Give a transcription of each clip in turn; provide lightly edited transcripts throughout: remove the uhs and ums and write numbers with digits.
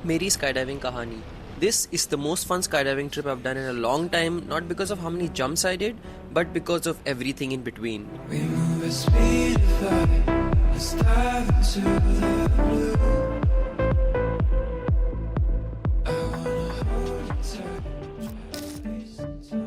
मेरी skydiving कहानी. This is the most fun skydiving trip I've done in a long time, not because of how many jumps I did, but because of everything in between. We move at speed of light, let's dive into the blue. I wanna hold you tight, listen to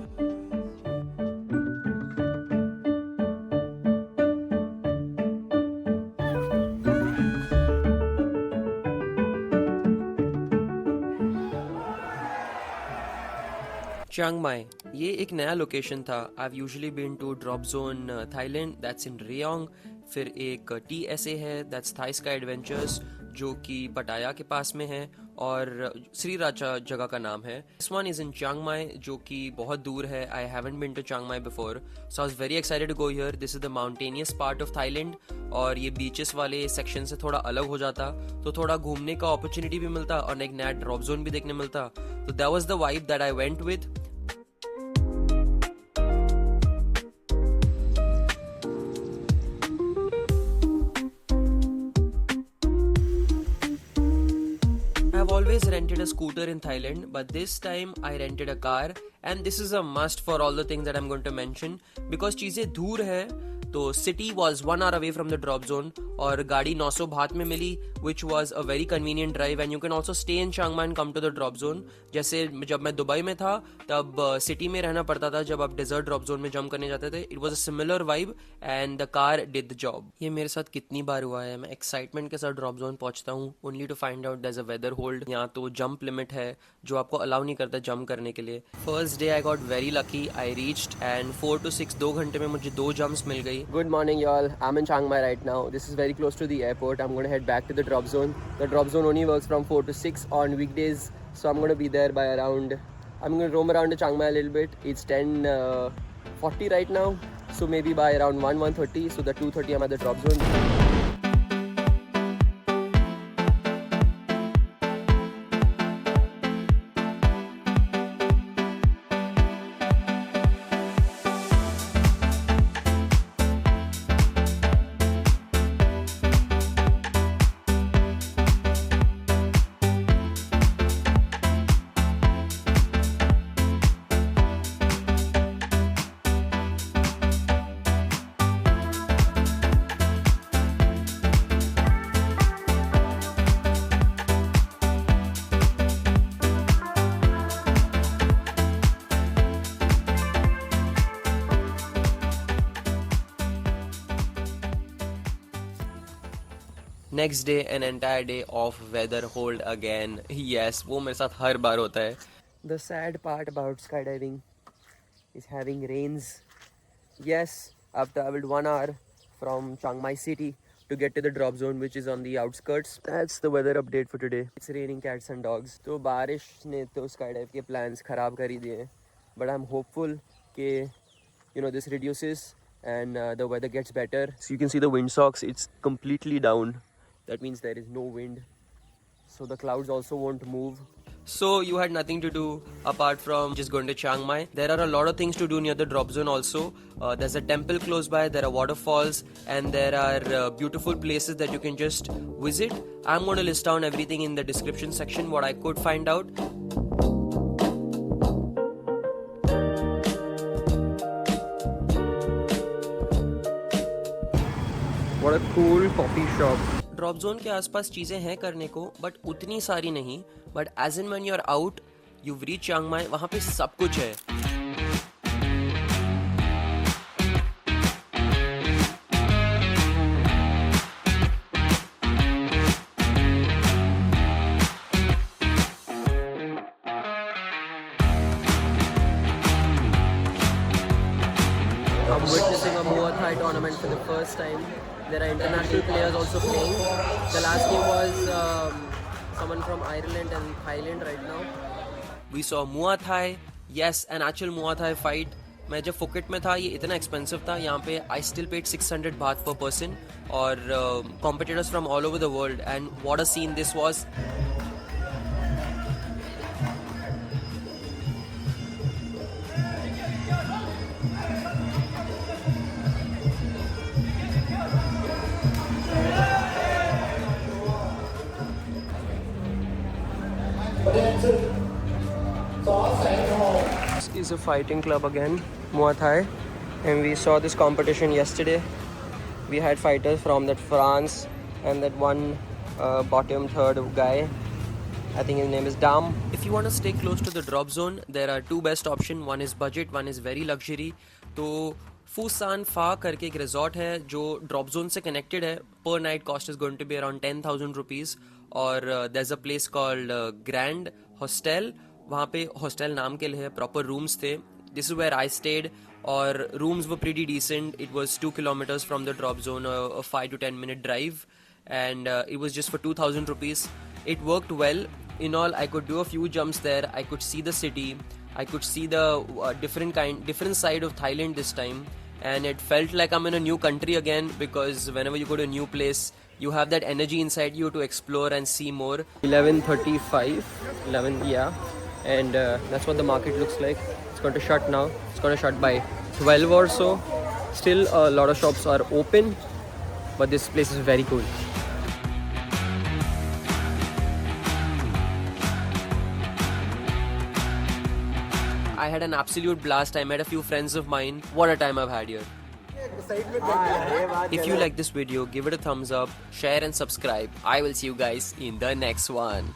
Chiang Mai, ये एक नया location था. I've usually been to Drop Zone Thailand, that's in Rayong. फिर एक TSA है, that's Thai Sky Adventures, जो कि पटाया के पास में है, और श्रीराचा जगह का नाम है. This one is in Chiang Mai, जो कि बहुत दूर है. I haven't been to Chiang Mai before, so I was very excited to go here. This is the mountainous part of Thailand, और ये बीचेस वाले सेक्शन से थोड़ा अलग हो जाता, तो थोड़ा घूमने का अपॉर्चुनिटी भी मिलता और एक नया ड्रॉप जोन भी देखने मिलता. तो that was the vibe that I went with. I've always rented a scooter in Thailand, but this time I rented a car, and this is a must for all the things that I'm going to mention, because चीज़ें दूर है. तो city was 1 hour away from the drop zone, और गाड़ी 900 बात में मिली, which was a very convenient drive, and you can also stay in Chiang Mai and come to the drop zone. जैसे जब मैं दुबई में था तब सिटी में रहना पड़ता था जब आप डेजर्ट ड्रॉप जोन में जंप करने जाते थे. It was a similar vibe and the car did the job. ये मेरे साथ कितनी बार हुआ है. मैं एक्साइटमेंट के साथ ड्रॉप जोन पहुंचता हूँ only to find out there is a weather hold. यहाँ तो जंप लिमिट है जो आपको अलाउ नहीं करता जंप करने के लिए. First day I got very lucky. I reached and 4 to 6 2 घंटे में मुझे 2 जंप्स मिल गई. Good morning y'all. I'm in Chiang Mai right now. This is very close to the airport. I'm going to head back to the drop zone. The drop zone only works from 4 to 6 on weekdays, so I'm going to be there by around, I'm going to roam around to Chiang Mai a little bit. It's 10:40 right now, so maybe by around 1:30, so the 2:30 I'm at the drop zone. Next day, an entire day of weather hold again. Yes, वो मेरे साथ हर बार होता है. The sad part about skydiving is having rains. Yes, I've traveled 1 hour from Chiang Mai city to get to the drop zone, which is on the outskirts. That's the weather update for today. It's raining cats and dogs. तो बारिश ने तो skydive के plans खराब कर ही दिए. But I'm hopeful कि this reduces and the weather gets better. So you can see the windsocks. It's completely down. That means there is no wind, so the clouds also won't move. So you had nothing to do apart from just going to Chiang Mai. There are a lot of things to do near the drop zone also. There's a temple close by, there are waterfalls, and there are beautiful places that you can just visit. I'm going to list down everything in the description section, what I could find out. What a cool coffee shop. Drop zone के आसपास चीज़ें हैं करने को, but उतनी सारी नहीं. But as in when you are out, you reach Chiang Mai, वहाँ पे सब कुछ है. I'm witnessing a Muay Thai tournament for the first time. There are international players also playing. The last game was someone from Ireland and Thailand right now. We saw Muay Thai. Yes, an actual Muay Thai fight. मैं जब Phuket में था ये इतना expensive था. यहाँ पे I still paid 600 baht per person, और competitors from all over the world, and what a scene this was. This is a fighting club again, Muay Thai, and we saw this competition yesterday. We had fighters from that France and that one bottom third guy. I think his name is Dam. If you want to stay close to the drop zone, there are two best options. One is budget, one is very luxury. तो Fusan Fa करके एक resort है जो drop zone से connected है. Per night cost is going to be around 10,000 rupees. और there's a place called Grand Hostel. वहाँ पे hostel नाम के लिए है, proper rooms थे. This is where I stayed. और rooms were pretty decent. It was 2 kilometers from the drop zone, a 5 to 10 minute drive, and it was just for 2,000 rupees. It worked well. In all, I could do a few jumps there. I could see the city. I could see the different side of Thailand this time, and it felt like I'm in a new country again, because whenever you go to a new place, you have that energy inside you to explore and see more. 11:35, 11, yeah, and that's what the market looks like. It's going to shut now. It's going to shut by 12 or so. Still, a lot of shops are open, but this place is very cool. I had an absolute blast. I met a few friends of mine. What a time I've had here. If you like this video, give it a thumbs up, share and subscribe. I will see you guys in the next one.